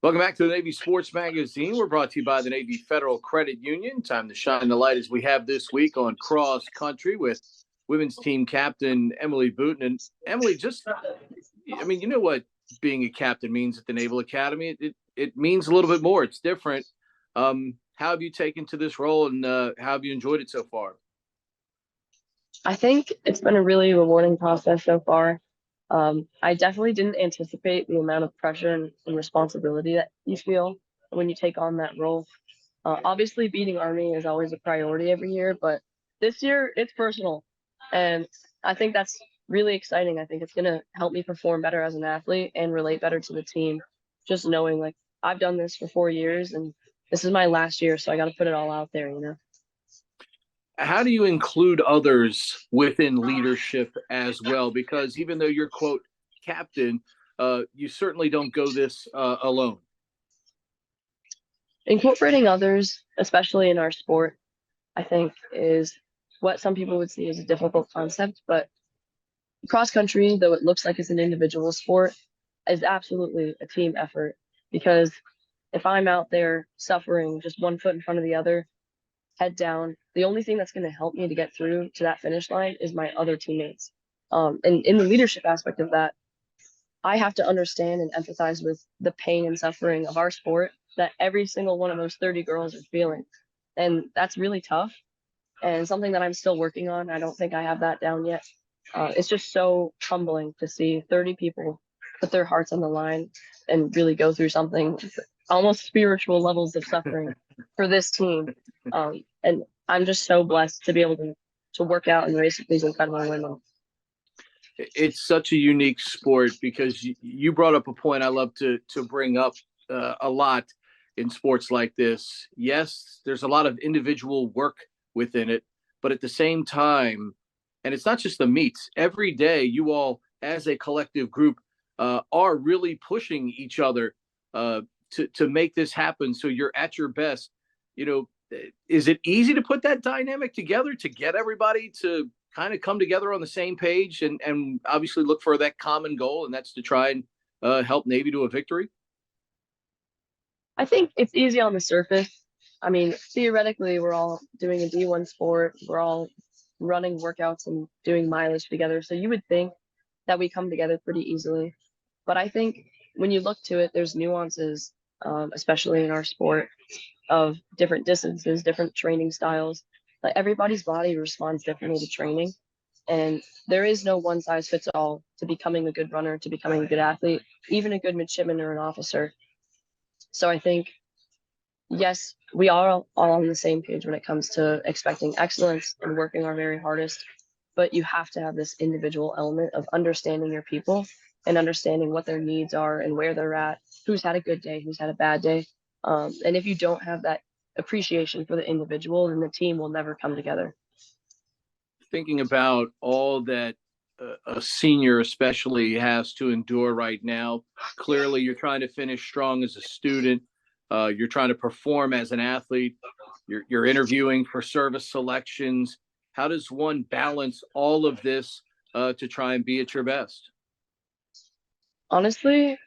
Welcome back to the Navy Sports Magazine. We're brought to you by the Navy Federal Credit Union. Time to shine the light as we have this week on cross country with women's team captain Emily Boutin. And Emily, you know what being a captain means at the Naval Academy. It means a little bit more. It's different. How have you taken to this role, and how have you enjoyed it so far? I think it's been a really rewarding process so far. I definitely didn't anticipate the amount of pressure and responsibility that you feel when you take on that role. Obviously, beating Army is always a priority every year, but this year it's personal. And I think that's really exciting. I think it's going to help me perform better as an athlete and relate better to the team. Just knowing, like, I've done this for 4 years and this is my last year, so I got to put it all out there, you know? How do you include others within leadership as well? Because even though you're, quote, captain, you certainly don't go this alone. Incorporating others, especially in our sport, I think is what some people would see as a difficult concept, but cross country, though it looks like it's an individual sport, is absolutely a team effort because if I'm out there suffering just one foot in front of the other, head down, the only thing that's going to help me to get through to that finish line is my other teammates. And in the leadership aspect of that, I have to understand and empathize with the pain and suffering of our sport that every single one of those 30 girls are feeling. And that's really tough and something that I'm still working on. I don't think I have that down yet. It's just so humbling to see 30 people put their hearts on the line and really go through something almost spiritual levels of suffering for this team. And I'm just so blessed to be able to work out and race with these incredible women. It's such a unique sport because you brought up a point I love to bring up a lot in sports like this. Yes, there's a lot of individual work within it, but at the same time, and it's not just the meets, every day you all as a collective group are really pushing each other to make this happen. So you're at your best. You know, is it easy to put that dynamic together to get everybody to kind of come together on the same page and obviously look for that common goal, and that's to try and help Navy to a victory? I think it's easy on the surface. I mean, theoretically, we're all doing a D1 sport. We're all running workouts and doing mileage together. So you would think that we come together pretty easily. But I think when you look to it, there's nuances, especially in our sport, of different distances, different training styles. Like everybody's body responds differently to training. And there is no one size fits all to becoming a good runner, to becoming a good athlete, even a good midshipman or an officer. So I think, yes, we are all on the same page when it comes to expecting excellence and working our very hardest. But you have to have this individual element of understanding your people and understanding what their needs are and where they're at, who's had a good day, who's had a bad day. And if you don't have that appreciation for the individual, then the team will never come together. Thinking about all that a senior especially has to endure right now, clearly you're trying to finish strong as a student. You're trying to perform as an athlete. You're interviewing for service selections. How does one balance all of this to try and be at your best? Honestly,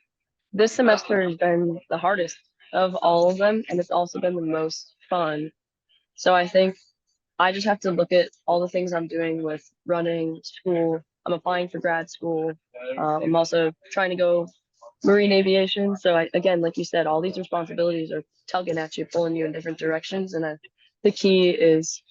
this semester has been the hardest of all of them, and it's also been the most fun. So I think I just have to look at all the things I'm doing with running, school. I'm applying for grad school. I'm also trying to go marine aviation. So again, like you said, all these responsibilities are tugging at you, pulling you in different directions. And the key is,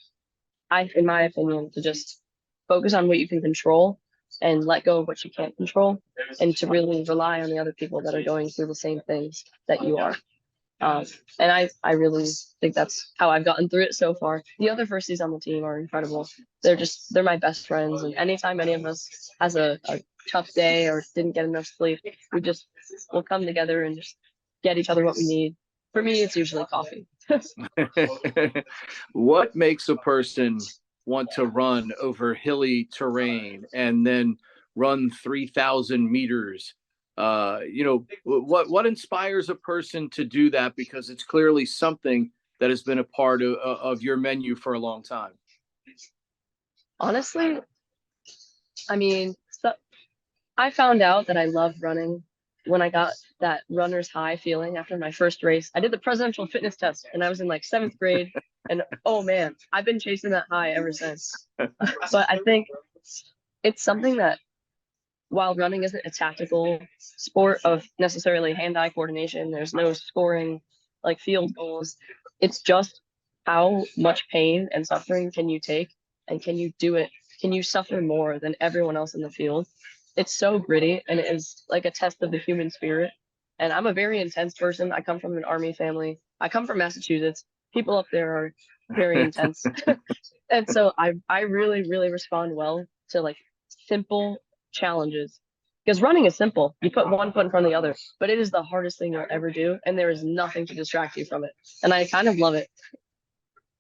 in my opinion, to just focus on what you can control and let go of what you can't control, and to really rely on the other people that are going through the same things that you are. Um, and I really think that's how I've gotten through it so far. The other firsties on the team are incredible. They're my best friends. And anytime any of us has a tough day or didn't get enough sleep, we'll come together and just get each other what we need. For me, it's usually coffee. What makes a person want to run over hilly terrain and then run 3,000 meters? What inspires a person to do that? Because it's clearly something that has been a part of your menu for a long time. Honestly, I mean, so I found out that I love running when I got that runner's high feeling after my first race. I did the presidential fitness test and I was in like 7th grade. And oh man, I've been chasing that high ever since. But I think it's something that while running isn't a tactical sport of necessarily hand-eye coordination, there's no scoring like field goals. It's just how much pain and suffering can you take, and can you do it? Can you suffer more than everyone else in the field? It's so gritty, and it is like a test of the human spirit. And I'm a very intense person. I come from an army family. I come from Massachusetts. People up there are very intense. And so I really, really respond well to like simple challenges, because running is simple. You put one foot in front of the other, but it is the hardest thing you'll ever do, and there is nothing to distract you from it. And I kind of love it.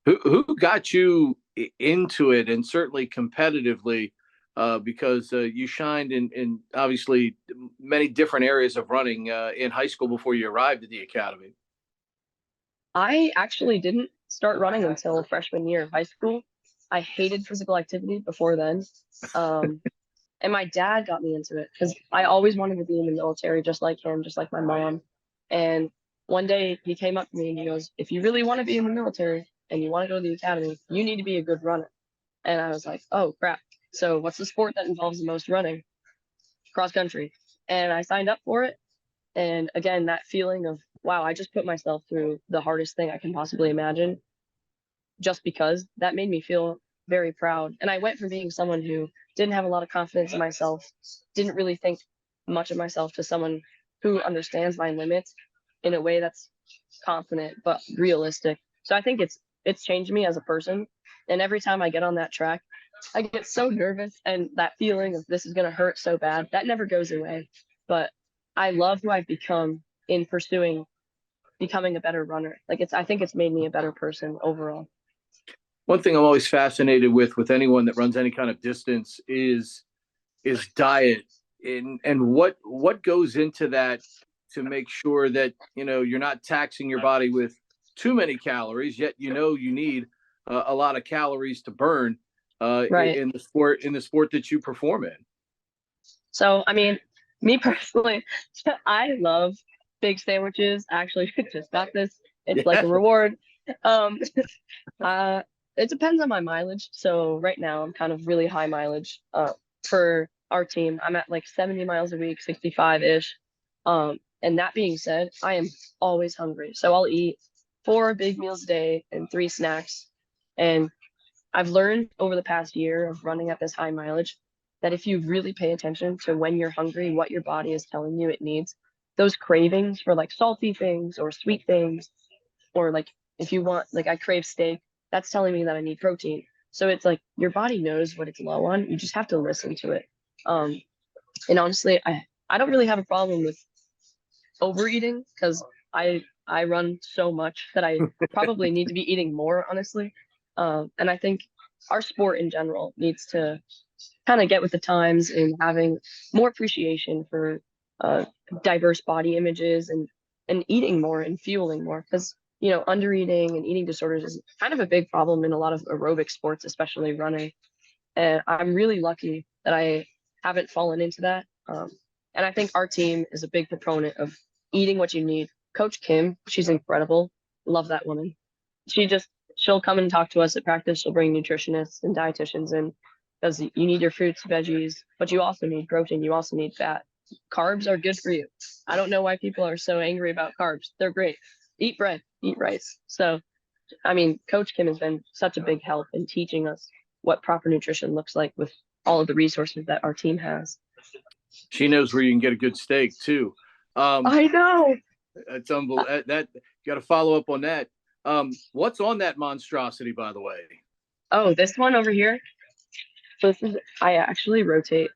Who got you into it, and certainly competitively, because you shined in obviously many different areas of running in high school before you arrived at the academy? I actually didn't start running until freshman year of high school. I hated physical activity before then. Um, and my dad got me into it because I always wanted to be in the military, just like him, just like my mom. And one day he came up to me and he goes, "If you really want to be in the military and you want to go to the academy, you need to be a good runner." And I was like, "Oh crap. So what's the sport that involves the most running?" "Cross country." And I signed up for it. And again, that feeling of, wow, I just put myself through the hardest thing I can possibly imagine, just because that made me feel very proud. And I went from being someone who didn't have a lot of confidence in myself, didn't really think much of myself, to someone who understands my limits in a way that's confident but realistic. So I think it's changed me as a person. And every time I get on that track, I get so nervous, and that feeling of this is going to hurt so bad, that never goes away. But I love who I've become in pursuing becoming a better runner. I think it's made me a better person overall. One thing I'm always fascinated with anyone that runs any kind of distance is diet, and what goes into that to make sure that you're not taxing your body with too many calories, yet you need a lot of calories to burn Right. in the sport that you perform in. So, I mean, me personally, I love big sandwiches. I actually just got this. It's like Yeah. a reward. Um, uh, it depends on my mileage. So right now I'm kind of really high mileage. For our team, I'm at like 70 miles a week, 65-ish. And that being said, I am always hungry. So I'll eat 4 big meals a day and 3 snacks. And I've learned over the past year of running at this high mileage that if you really pay attention to when you're hungry, what your body is telling you it needs, those cravings for like salty things or sweet things, or like if you want, like I crave steak, that's telling me that I need protein. So it's like your body knows what it's low on. You just have to listen to it. Um, and honestly, I don't really have a problem with overeating, because I run so much that I probably need to be eating more, honestly. And I think our sport in general needs to kind of get with the times and having more appreciation for uh, diverse body images, and eating more and fueling more, because under eating and eating disorders is kind of a big problem in a lot of aerobic sports, especially running. And I'm really lucky that I haven't fallen into that. And I think our team is a big proponent of eating what you need. Coach Kim, she's incredible. Love that woman. She'll come and talk to us at practice. She'll bring nutritionists and dietitians in, because you need your fruits, veggies, but you also need protein. You also need fat. Carbs are good for you. I don't know why people are so angry about carbs. They're great. Eat bread, eat rice. So, I mean, Coach Kim has been such a big help in teaching us what proper nutrition looks like with all of the resources that our team has. She knows where you can get a good steak too. I know. It's unbelievable. That you got to follow up on that. What's on that monstrosity, by the way? Oh, this one over here. So I actually rotate.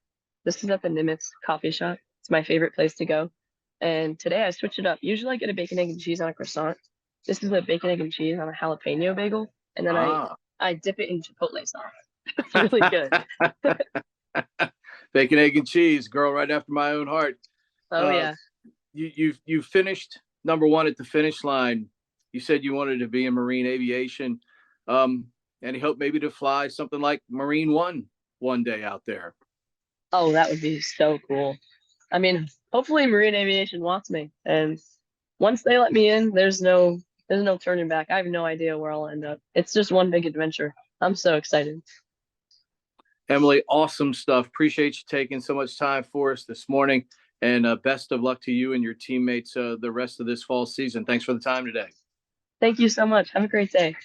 This is at the Nimitz coffee shop. It's my favorite place to go. And today I switched it up. Usually I get a bacon, egg, and cheese on a croissant. This is a bacon, egg, and cheese on a jalapeno bagel. And then I dip it in Chipotle sauce. It's really good. Bacon, egg, and cheese, girl, right after my own heart. Oh yeah. You finished number 1 at the finish line. You said you wanted to be in marine aviation. Any hope maybe to fly something like Marine One day out there? Oh, that would be so cool. I mean, hopefully Marine Aviation wants me. And once they let me in, there's no turning back. I have no idea where I'll end up. It's just one big adventure. I'm so excited. Emily, awesome stuff. Appreciate you taking so much time for us this morning. And best of luck to you and your teammates the rest of this fall season. Thanks for the time today. Thank you so much. Have a great day.